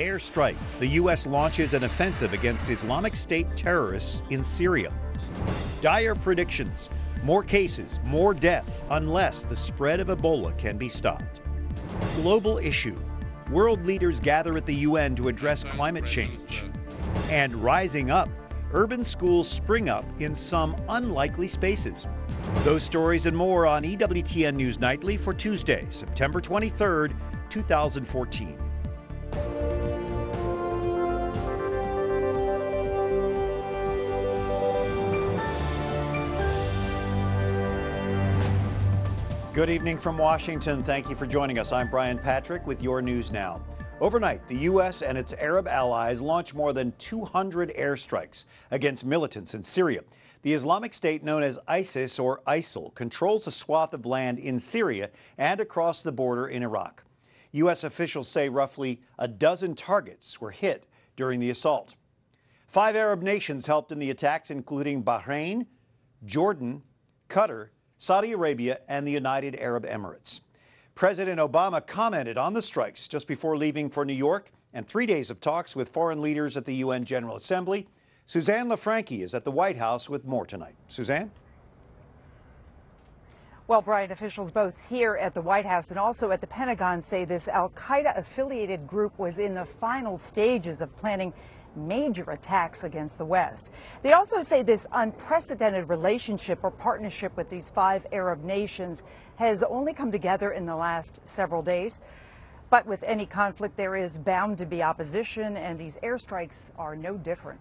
Airstrike. The U.S. launches an offensive against Islamic State terrorists in Syria. Dire predictions. More cases, more deaths, unless the spread of Ebola can be stopped. Global issue. World leaders gather at the UN to address climate change. And rising up. Urban schools spring up in some unlikely spaces. Those stories and more on EWTN News Nightly for Tuesday, September 23rd, 2014. Good evening from Washington. Thank you for joining us. I'm Brian Patrick with your news now. Overnight, the U.S. and its Arab allies launched more than 200 airstrikes against militants in Syria. The Islamic State, known as ISIS or ISIL, controls a swath of land in Syria and across the border in Iraq. U.S. officials say roughly a dozen targets were hit during the assault. 5 Arab nations helped in the attacks, including Bahrain, Jordan, Qatar, Saudi Arabia, and the United Arab Emirates. President Obama commented on the strikes just before leaving for New York, and 3 days of talks with foreign leaders at the UN General Assembly. Susanne LaFrankie is at the White House with more tonight. Suzanne? Well, Brian, officials both here at the White House and also at the Pentagon say this al-Qaeda-affiliated group was in the final stages of planning major attacks against the West. They also say this unprecedented relationship or partnership with these 5 Arab nations has only come together in the last several days. But with any conflict, there is bound to be opposition, and these airstrikes are no different.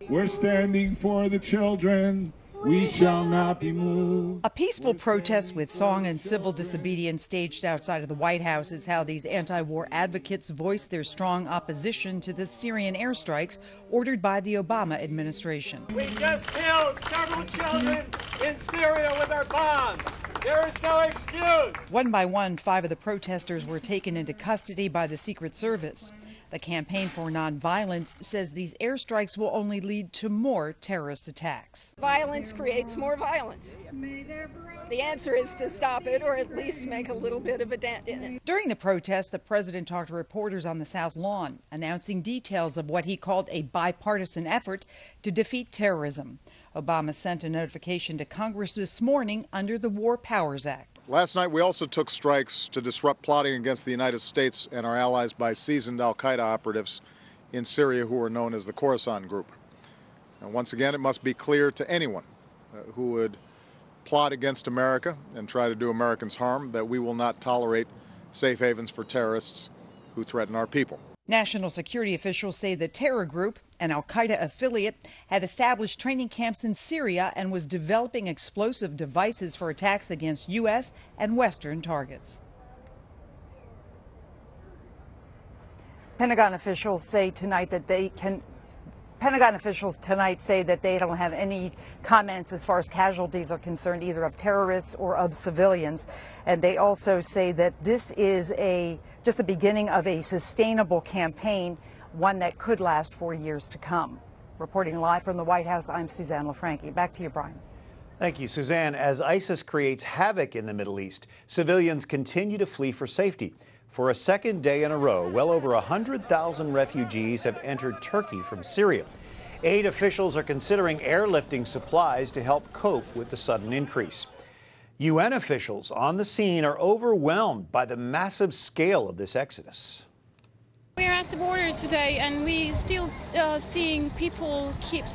We're standing for the children. We shall not be moved. A peaceful protest with song and civil disobedience staged outside of the White House is how these anti-war advocates voiced their strong opposition to the Syrian airstrikes ordered by the Obama administration. We just killed several children in Syria with our bombs. There is no excuse. One by one, 5 of the protesters were taken into custody by the Secret Service. The Campaign for Nonviolence says these airstrikes will only lead to more terrorist attacks. Violence creates more violence. The answer is to stop it, or at least make a little bit of a dent in it. During the protest, the president talked to reporters on the South Lawn, announcing details of what he called a bipartisan effort to defeat terrorism. Obama sent a notification to Congress this morning under the War Powers Act. Last night, we also took strikes to disrupt plotting against the United States and our allies by seasoned al-Qaeda operatives in Syria who are known as the Khorasan Group. And once again, it must be clear to anyone who would plot against America and try to do Americans harm that we will not tolerate safe havens for terrorists who threaten our people. National security officials say the terror group, an al-Qaeda affiliate, had established training camps in Syria and was developing explosive devices for attacks against U.S. and Western targets. Pentagon officials say that they don't have any comments as far as casualties are concerned, either of terrorists or of civilians. And they also say that this is just the beginning of a sustainable campaign, one that could last for years to come. Reporting live from the White House, I'm Susanne LaFrankie. Back to you, Brian. Thank you, Suzanne. As ISIS creates havoc in the Middle East, civilians continue to flee for safety. For a second day in a row, well over 100,000 refugees have entered Turkey from Syria. Aid officials are considering airlifting supplies to help cope with the sudden increase. UN officials on the scene are overwhelmed by the massive scale of this exodus. We are at the border today, and we still seeing people keep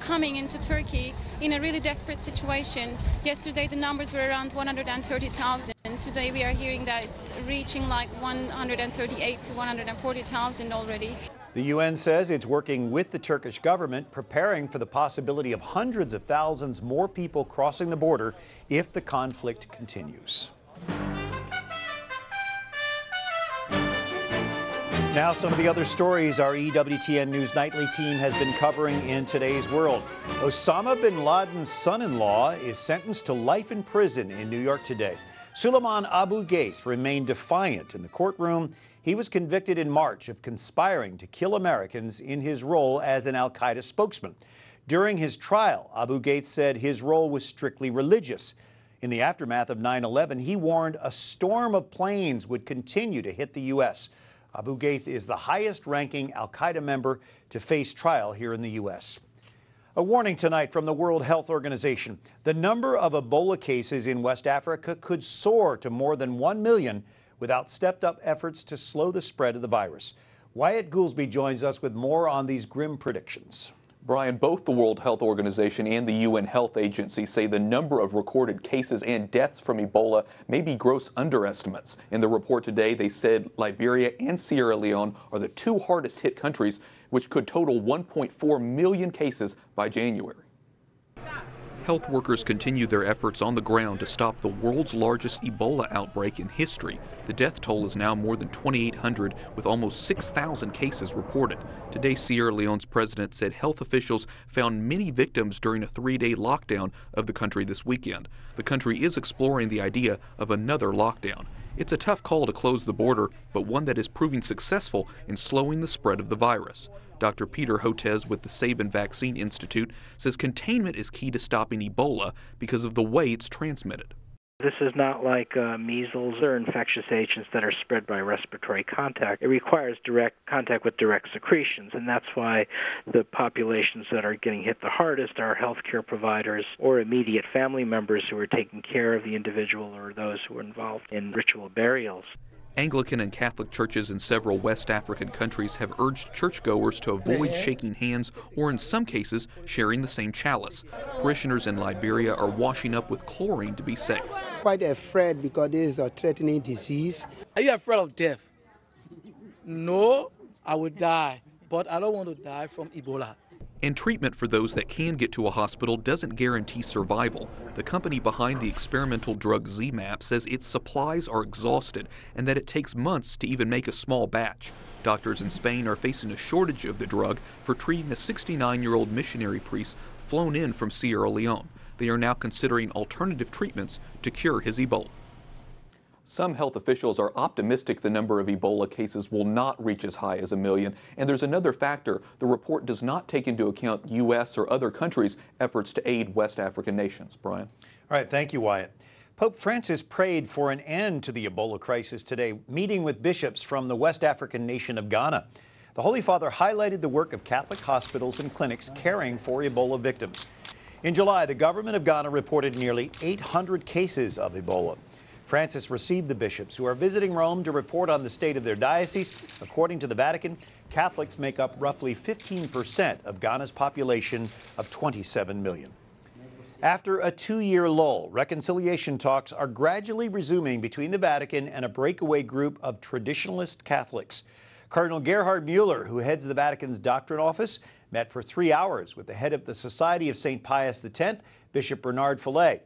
coming into Turkey in a really desperate situation. Yesterday the numbers were around 130,000. Today we are hearing that it's reaching like 138 to 140,000 already. The UN says it's working with the Turkish government, preparing for the possibility of hundreds of thousands more people crossing the border if the conflict continues. Now, some of the other stories our EWTN News Nightly team has been covering in today's world. Osama bin Laden's son-in-law is sentenced to life in prison in New York today. Suleiman Abu Ghaith remained defiant in the courtroom. He was convicted in March of conspiring to kill Americans in his role as an al-Qaeda spokesman. During his trial, Abu Ghaith said his role was strictly religious. In the aftermath of 9/11, he warned a storm of planes would continue to hit the U.S. Abu Ghaith is the highest-ranking al-Qaeda member to face trial here in the U.S. A warning tonight from the World Health Organization. The number of Ebola cases in West Africa could soar to more than 1 million without stepped-up efforts to slow the spread of the virus. Wyatt Goolsby joins us with more on these grim predictions. Brian, both the World Health Organization and the UN Health Agency say the number of recorded cases and deaths from Ebola may be gross underestimates. In the report today, they said Liberia and Sierra Leone are the two hardest hit countries, which could total 1.4 million cases by January. Health workers continue their efforts on the ground to stop the world's largest Ebola outbreak in history. The death toll is now more than 2,800, with almost 6,000 cases reported. Today, Sierra Leone's president said health officials found many victims during a 3-day lockdown of the country this weekend. The country is exploring the idea of another lockdown. It's a tough call to close the border, but one that is proving successful in slowing the spread of the virus. Dr. Peter Hotez with the Sabin Vaccine Institute says containment is key to stopping Ebola because of the way it's transmitted. This is not like measles or infectious agents that are spread by respiratory contact. It requires direct contact with direct secretions, and that's why the populations that are getting hit the hardest are healthcare providers or immediate family members who are taking care of the individual or those who are involved in ritual burials. Anglican and Catholic churches in several West African countries have urged churchgoers to avoid shaking hands or, in some cases, sharing the same chalice. Parishioners in Liberia are washing up with chlorine to be safe. Quite afraid because this is a threatening disease. Are you afraid of death? No, I would die, but I don't want to die from Ebola. And treatment for those that can get to a hospital doesn't guarantee survival. The company behind the experimental drug Z-Map says its supplies are exhausted and that it takes months to even make a small batch. Doctors in Spain are facing a shortage of the drug for treating a 69-year-old missionary priest flown in from Sierra Leone. They are now considering alternative treatments to cure his Ebola. Some health officials are optimistic the number of Ebola cases will not reach as high as 1 million. And there's another factor. The report does not take into account U.S. or other countries' efforts to aid West African nations. Brian? All right, thank you, Wyatt. Pope Francis prayed for an end to the Ebola crisis today, meeting with bishops from the West African nation of Ghana. The Holy Father highlighted the work of Catholic hospitals and clinics caring for Ebola victims. In July, the government of Ghana reported nearly 800 cases of Ebola. Francis received the bishops who are visiting Rome to report on the state of their diocese. According to the Vatican, Catholics make up roughly 15% of Ghana's population of 27 million. After a 2-year lull, reconciliation talks are gradually resuming between the Vatican and a breakaway group of traditionalist Catholics. Cardinal Gerhard Mueller, who heads the Vatican's doctrine office, met for 3 hours with the head of the Society of St. Pius X, Bishop Bernard Fillet.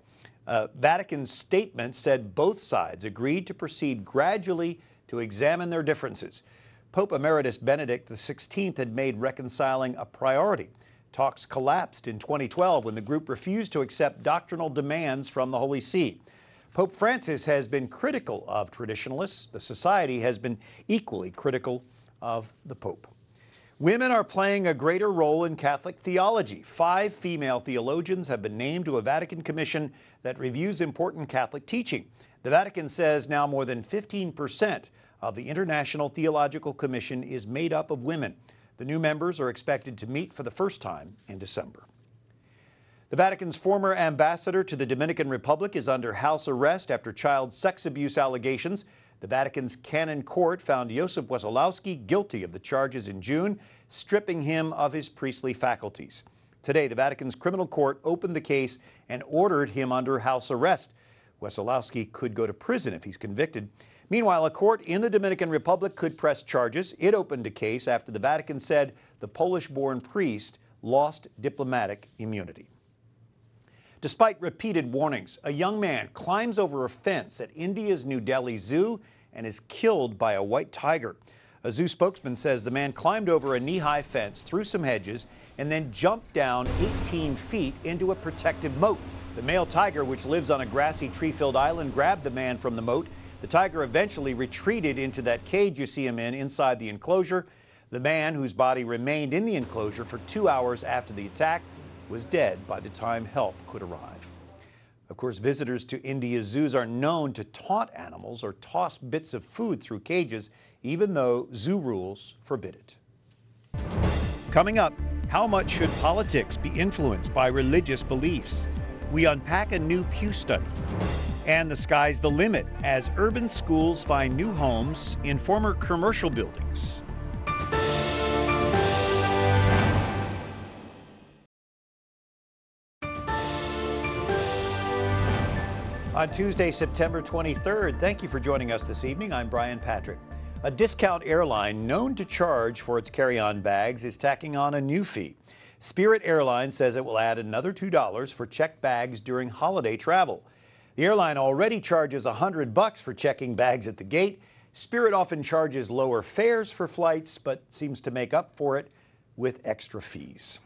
Vatican's statement said both sides agreed to proceed gradually to examine their differences. Pope Emeritus Benedict XVI had made reconciling a priority. Talks collapsed in 2012 when the group refused to accept doctrinal demands from the Holy See. Pope Francis has been critical of traditionalists. The society has been equally critical of the Pope. Women are playing a greater role in Catholic theology. 5 female theologians have been named to a Vatican commission that reviews important Catholic teaching. The Vatican says now more than 15% of the International Theological Commission is made up of women. The new members are expected to meet for the first time in December. The Vatican's former ambassador to the Dominican Republic is under house arrest after child sex abuse allegations. The Vatican's canon court found Joseph Wesolowski guilty of the charges in June, stripping him of his priestly faculties. Today, the Vatican's criminal court opened the case and ordered him under house arrest. Wesolowski could go to prison if he's convicted. Meanwhile, a court in the Dominican Republic could press charges. It opened a case after the Vatican said the Polish-born priest lost diplomatic immunity. Despite repeated warnings, a young man climbs over a fence at India's New Delhi Zoo and is killed by a white tiger. A zoo spokesman says the man climbed over a knee-high fence through some hedges and then jumped down 18 feet into a protective moat. The male tiger, which lives on a grassy tree-filled island, grabbed the man from the moat. The tiger eventually retreated into that cage you see him in inside the enclosure. The man, whose body remained in the enclosure for 2 hours after the attack, was dead by the time help could arrive. Of course, visitors to India's zoos are known to taunt animals or toss bits of food through cages, even though zoo rules forbid it. Coming up, how much should politics be influenced by religious beliefs? We unpack a new Pew study. And the sky's the limit as urban schools find new homes in former commercial buildings. On Tuesday, September 23rd, thank you for joining us this evening. I'm Brian Patrick. A discount airline known to charge for its carry-on bags is tacking on a new fee. Spirit Airlines says it will add another $2 for checked bags during holiday travel. The airline already charges $100 for checking bags at the gate. Spirit often charges lower fares for flights, but seems to make up for it with extra fees.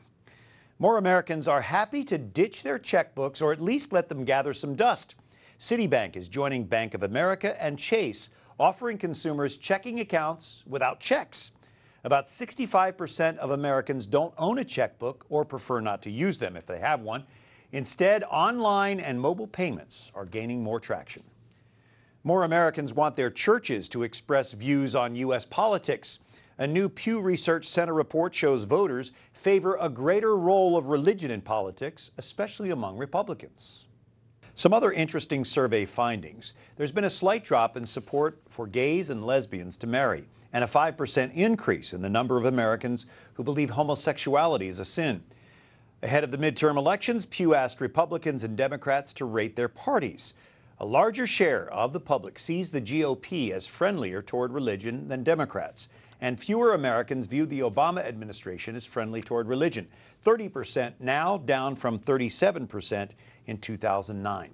More Americans are happy to ditch their checkbooks or at least let them gather some dust. Citibank is joining Bank of America and Chase, offering consumers checking accounts without checks. About 65% of Americans don't own a checkbook or prefer not to use them if they have one. Instead, online and mobile payments are gaining more traction. More Americans want their churches to express views on U.S. politics. A new Pew Research Center report shows voters favor a greater role of religion in politics, especially among Republicans. Some other interesting survey findings. There's been a slight drop in support for gays and lesbians to marry, and a 5% increase in the number of Americans who believe homosexuality is a sin. Ahead of the midterm elections, Pew asked Republicans and Democrats to rate their parties. A larger share of the public sees the GOP as friendlier toward religion than Democrats, and fewer Americans view the Obama administration as friendly toward religion. 30% now, down from 37% in 2009.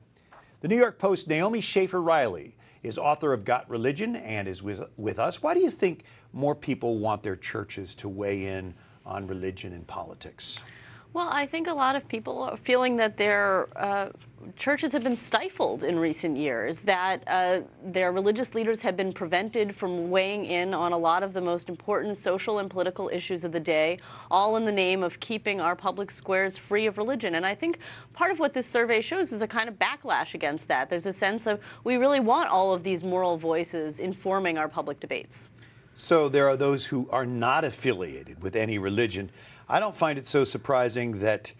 The New York Post's Naomi Schaefer Riley is author of Got Religion and is with us. Why do you think more people want their churches to weigh in on religion and politics? Well, I think a lot of people are feeling that their churches have been stifled in recent years, that their religious leaders have been prevented from weighing in on a lot of the most important social and political issues of the day, all in the name of keeping our public squares free of religion. And I think part of what this survey shows is a kind of backlash against that. There's a sense of we really want all of these moral voices informing our public debates. So there are those who are not affiliated with any religion. I don't find it so surprising that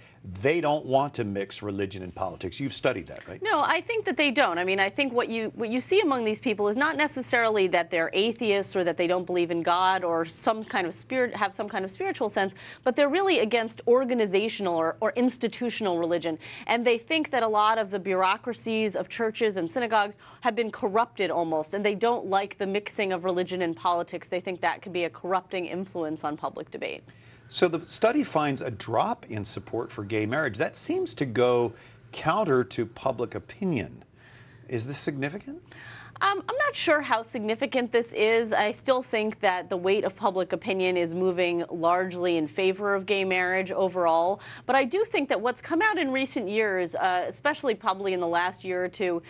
they don't want to mix religion and politics. You've studied that, right? No, I think that they don't. I mean, I think what you see among these people is not necessarily that they're atheists or that they don't believe in God or some kind of have some kind of spiritual sense, but they're really against organizational or institutional religion. And they think that a lot of the bureaucracies of churches and synagogues have been corrupted almost, and they don't like the mixing of religion and politics. They think that could be a corrupting influence on public debate. So the study finds a drop in support for gay marriage. That seems to go counter to public opinion. Is this significant? I'm not sure how significant this is. I still think that the weight of public opinion is moving largely in favor of gay marriage overall. But I do think that what's come out in recent years, especially probably in the last year or two,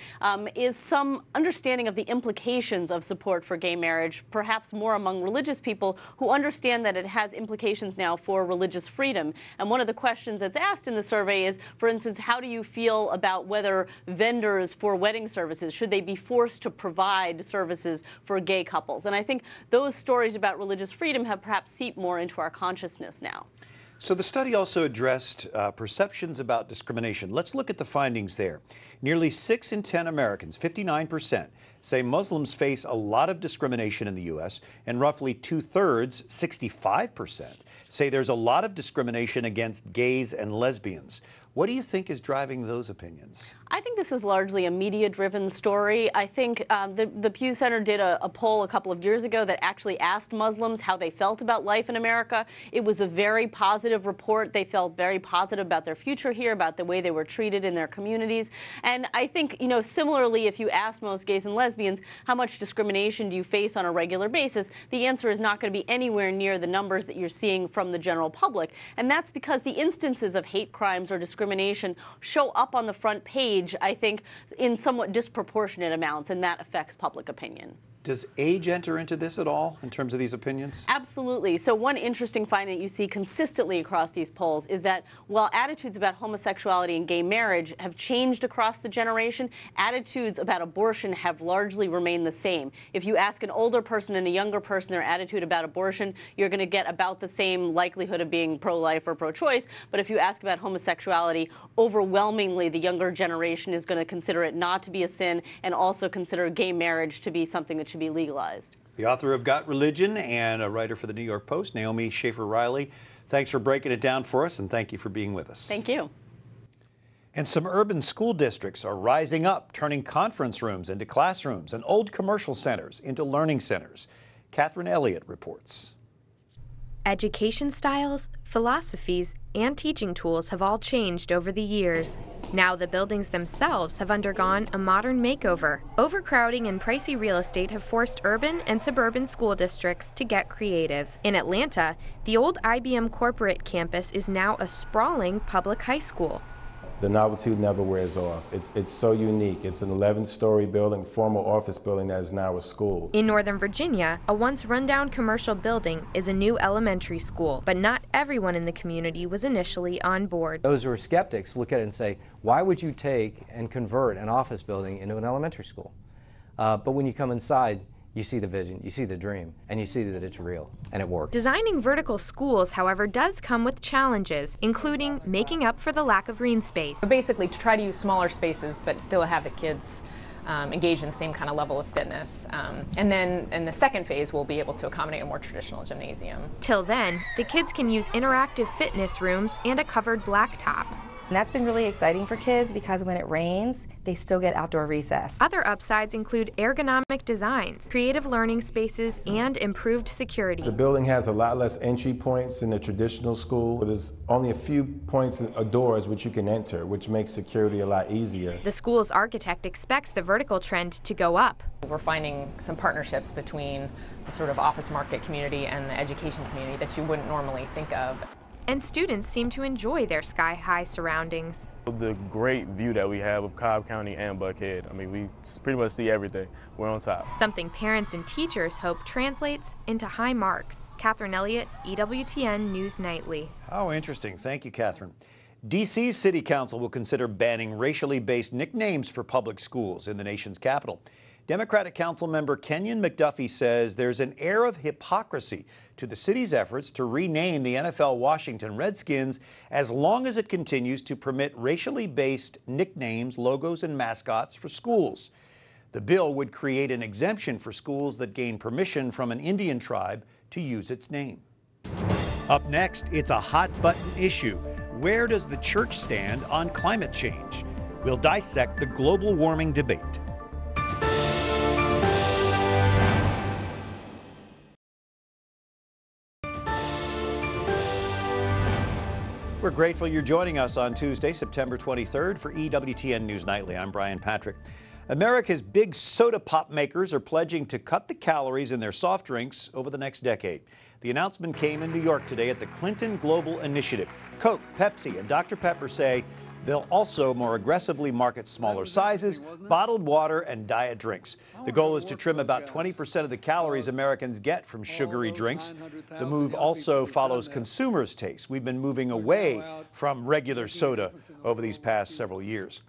is some understanding of the implications of support for gay marriage, perhaps more among religious people who understand that it has implications now for religious freedom. And one of the questions that's asked in the survey is, for instance, how do you feel about whether vendors for wedding services, should they be forced to provide services for gay couples? And I think those stories about religious freedom have perhaps seeped more into our consciousness now. So the study also addressed perceptions about discrimination. Let's look at the findings there. Nearly 6 in 10 Americans, 59%, say Muslims face a lot of discrimination in the U.S., and roughly 2/3, 65%, say there's a lot of discrimination against gays and lesbians. What do you think is driving those opinions? I think this is largely a media-driven story. I think the Pew Center did a poll a couple of years ago that actually asked Muslims how they felt about life in America. It was a very positive report. They felt very positive about their future here, about the way they were treated in their communities. And I think, you know, similarly, if you ask most gays and lesbians, how much discrimination do you face on a regular basis, the answer is not going to be anywhere near the numbers that you're seeing from the general public. And that's because the instances of hate crimes or discrimination show up on the front page, I think, in somewhat disproportionate amounts, and that affects public opinion. Does age enter into this at all in terms of these opinions? Absolutely. So one interesting finding that you see consistently across these polls is that while attitudes about homosexuality and gay marriage have changed across the generation, attitudes about abortion have largely remained the same. If you ask an older person and a younger person their attitude about abortion, you're going to get about the same likelihood of being pro-life or pro-choice. But if you ask about homosexuality, overwhelmingly the younger generation is going to consider it not to be a sin and also consider gay marriage to be something that should be legalized. The author of Got Religion and a writer for the New York Post, Naomi Schaefer Riley. Thanks for breaking it down for us, and thank you for being with us. Thank you. And some urban school districts are rising up, turning conference rooms into classrooms and old commercial centers into learning centers. Catherine Elliott reports. Education styles, philosophies, and teaching tools have all changed over the years. Now the buildings themselves have undergone a modern makeover. Overcrowding and pricey real estate have forced urban and suburban school districts to get creative. In Atlanta, the old IBM corporate campus is now a sprawling public high school. The novelty never wears off. It's so unique. It's an 11-story building, former office building that is now a school. In Northern Virginia, a once rundown commercial building is a new elementary school, but not everyone in the community was initially on board. Those who are skeptics look at it and say, why would you take and convert an office building into an elementary school? But when you come inside, you see the vision, you see the dream, and you see that it's real, and it works. Designing vertical schools, however, does come with challenges, including making up for the lack of green space. Basically, to try to use smaller spaces, but still have the kids engage in the same kind of level of fitness. And then in the second phase, we'll be able to accommodate a more traditional gymnasium. Till then, the kids can use interactive fitness rooms and a covered blacktop. And that's been really exciting for kids because when it rains, they still get outdoor recess. Other upsides include ergonomic designs, creative learning spaces, and improved security. The building has a lot less entry points than a traditional school. There's only a few points or doors which you can enter, which makes security a lot easier. The school's architect expects the vertical trend to go up. We're finding some partnerships between the sort of office market community and the education community that you wouldn't normally think of. And students seem to enjoy their sky-high surroundings. The great view that we have of Cobb County and Buckhead, I mean, we pretty much see everything. We're on top. Something parents and teachers hope translates into high marks. Catherine Elliott, EWTN News Nightly. Oh, interesting. Thank you, Catherine. D.C.'s City Council will consider banning racially based nicknames for public schools in the nation's capital. Democratic Council member Kenyon McDuffie says there's an air of hypocrisy to the city's efforts to rename the NFL Washington Redskins as long as it continues to permit racially based nicknames, logos, and mascots for schools. The bill would create an exemption for schools that gain permission from an Indian tribe to use its name. Up next, it's a hot-button issue. Where does the church stand on climate change? We'll dissect the global warming debate. We're grateful you're joining us on Tuesday, September 23rd for EWTN News Nightly. I'm Brian Patrick. America's big soda pop makers are pledging to cut the calories in their soft drinks over the next decade. The announcement came in New York today at the Clinton Global Initiative. Coke, Pepsi, and Dr. Pepper say they'll also more aggressively market smaller sizes, bottled water, and diet drinks. The goal is to trim about 20% of the calories Americans get from sugary drinks. The move also follows consumers' taste. We've been moving away from regular soda over these past several years.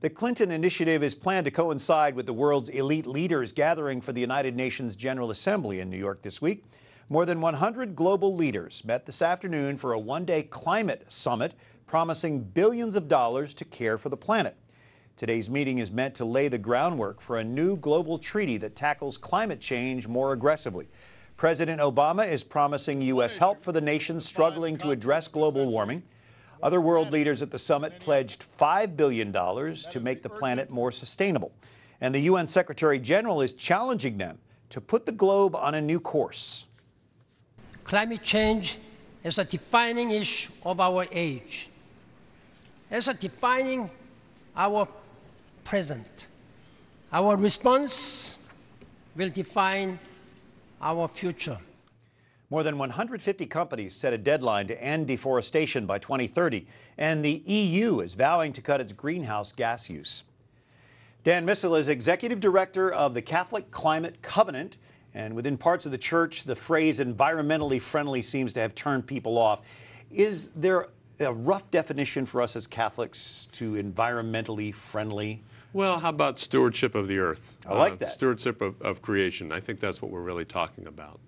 The Clinton Initiative is planned to coincide with the world's elite leaders gathering for the United Nations General Assembly in New York this week. More than 100 global leaders met this afternoon for a one-day climate summit promising billions of dollars to care for the planet. Today's meeting is meant to lay the groundwork for a new global treaty that tackles climate change more aggressively. President Obama is promising U.S. help for the nations struggling to address global warming. Other world leaders at the summit pledged $5 billion to make the planet more sustainable. And the UN Secretary General is challenging them to put the globe on a new course. Climate change is a defining issue of our age. It's defining our present. Our response will define our future. More than 150 companies set a deadline to end deforestation by 2030, and the EU is vowing to cut its greenhouse gas use. Dan Misleh is Executive Director of the Catholic Climate Covenant. And within parts of the church, the phrase environmentally friendly seems to have turned people off. Is there a rough definition for us as Catholics to environmentally friendly? Well, how about stewardship of the earth? I like that. Stewardship of creation. I think that's what we're really talking about.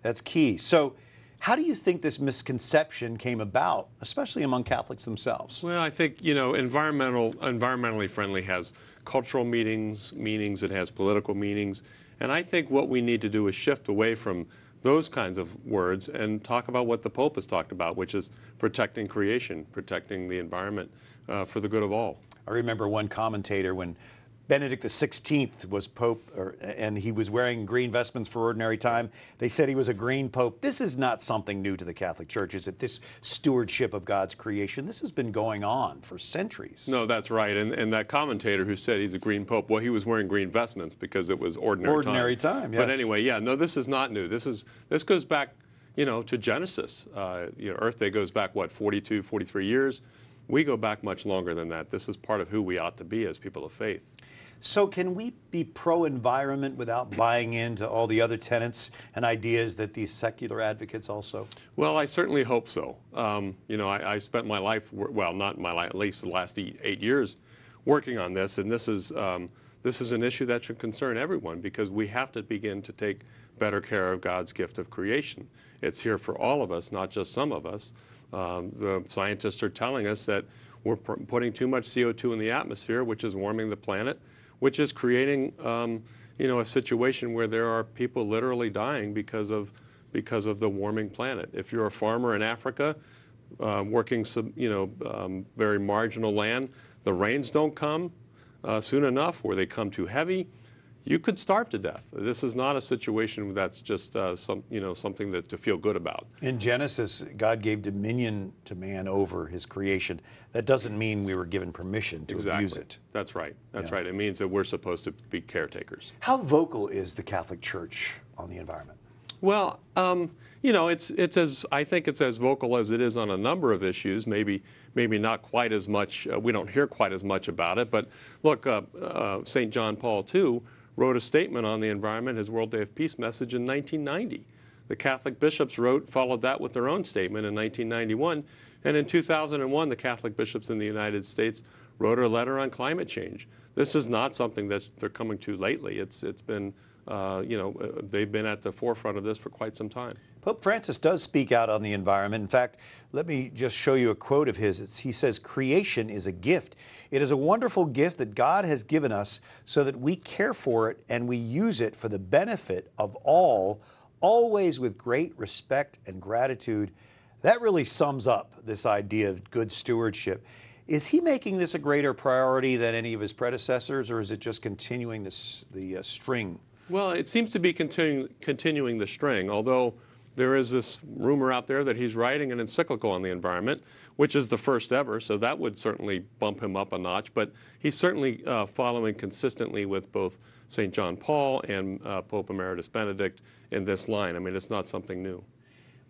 That's key. So how do you think this misconception came about, especially among Catholics themselves? Well, I think, you know, environmentally friendly has cultural meanings, it has political meanings. And I think what we need to do is shift away from those kinds of words and talk about what the Pope has talked about, which is protecting creation, protecting the environment for the good of all. I remember one commentator when Benedict XVI was Pope, and he was wearing green vestments for ordinary time. They said he was a green Pope. This is not something new to the Catholic Church, is it? This stewardship of God's creation, this has been going on for centuries. No, that's right. And that commentator who said he's a green Pope, well, he was wearing green vestments because it was ordinary time. Yes. But anyway, yeah, no, this is not new. This goes back, you know, to Genesis. You know, Earth Day goes back, what, 42, 43 years? We go back much longer than that. This is part of who we ought to be as people of faith. So can we be pro-environment without buying into all the other tenets and ideas that these secular advocates also? Well, I certainly hope so. You know, I spent my life, well, not my life, at least the last 8 years, working on this, and this is an issue that should concern everyone because we have to begin to take better care of God's gift of creation. It's here for all of us, not just some of us. The scientists are telling us that we're putting too much CO2 in the atmosphere, which is warming the planet, which is creating, you know, a situation where there are people literally dying because of the warming planet. If you're a farmer in Africa, working some, you know, very marginal land, the rains don't come soon enough, or they come too heavy, you could starve to death. This is not a situation that's just something to feel good about. In Genesis, God gave dominion to man over his creation. That doesn't mean we were given permission to abuse it. That's right. That's right. It means that we're supposed to be caretakers. How vocal is the Catholic Church on the environment? Well, you know, I think it's as vocal as it is on a number of issues. Maybe not quite as much. We don't hear quite as much about it. But look, St. John Paul II wrote a statement on the environment, his World Day of Peace message in 1990. The Catholic bishops followed that with their own statement in 1991. And in 2001, the Catholic bishops in the United States wrote a letter on climate change. This is not something that they're coming to lately. It's been, you know, they've been at the forefront of this for quite some time. Pope Francis does speak out on the environment. In fact, let me just show you a quote of his. He says, "Creation is a gift. It is a wonderful gift that God has given us so that we care for it and we use it for the benefit of all, always with great respect and gratitude." That really sums up this idea of good stewardship. Is he making this a greater priority than any of his predecessors, or is it just continuing the string? Well, it seems to be continuing the string, although there is this rumor out there that he's writing an encyclical on the environment, which is the first ever, so that would certainly bump him up a notch. But he's certainly following consistently with both St. John Paul and Pope Emeritus Benedict in this line. I mean, it's not something new.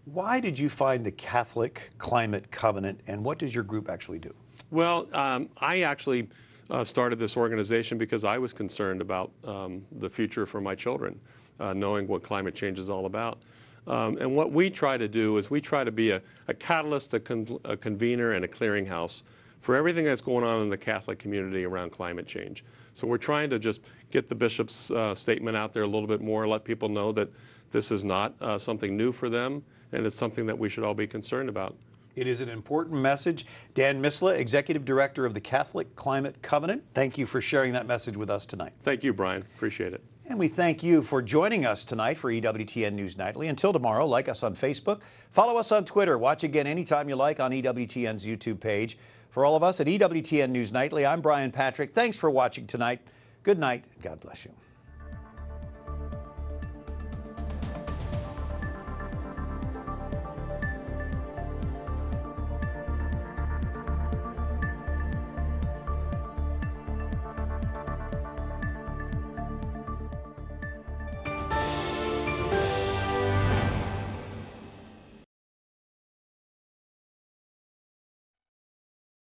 Why did you find the Catholic Climate Covenant, and what does your group actually do? Well, I actually started this organization because I was concerned about the future for my children, knowing what climate change is all about. And what we try to do is we try to be a catalyst, a convener, and a clearinghouse for everything that's going on in the Catholic community around climate change. So we're trying to just get the bishop's statement out there a little bit more, let people know that this is not something new for them, and it's something that we should all be concerned about. It is an important message. Dan Misleh, Executive Director of the Catholic Climate Covenant, thank you for sharing that message with us tonight. Thank you, Brian. Appreciate it. And we thank you for joining us tonight for EWTN News Nightly. Until tomorrow, like us on Facebook, follow us on Twitter, watch again anytime you like on EWTN's YouTube page. For all of us at EWTN News Nightly, I'm Brian Patrick. Thanks for watching tonight. Good night, and God bless you.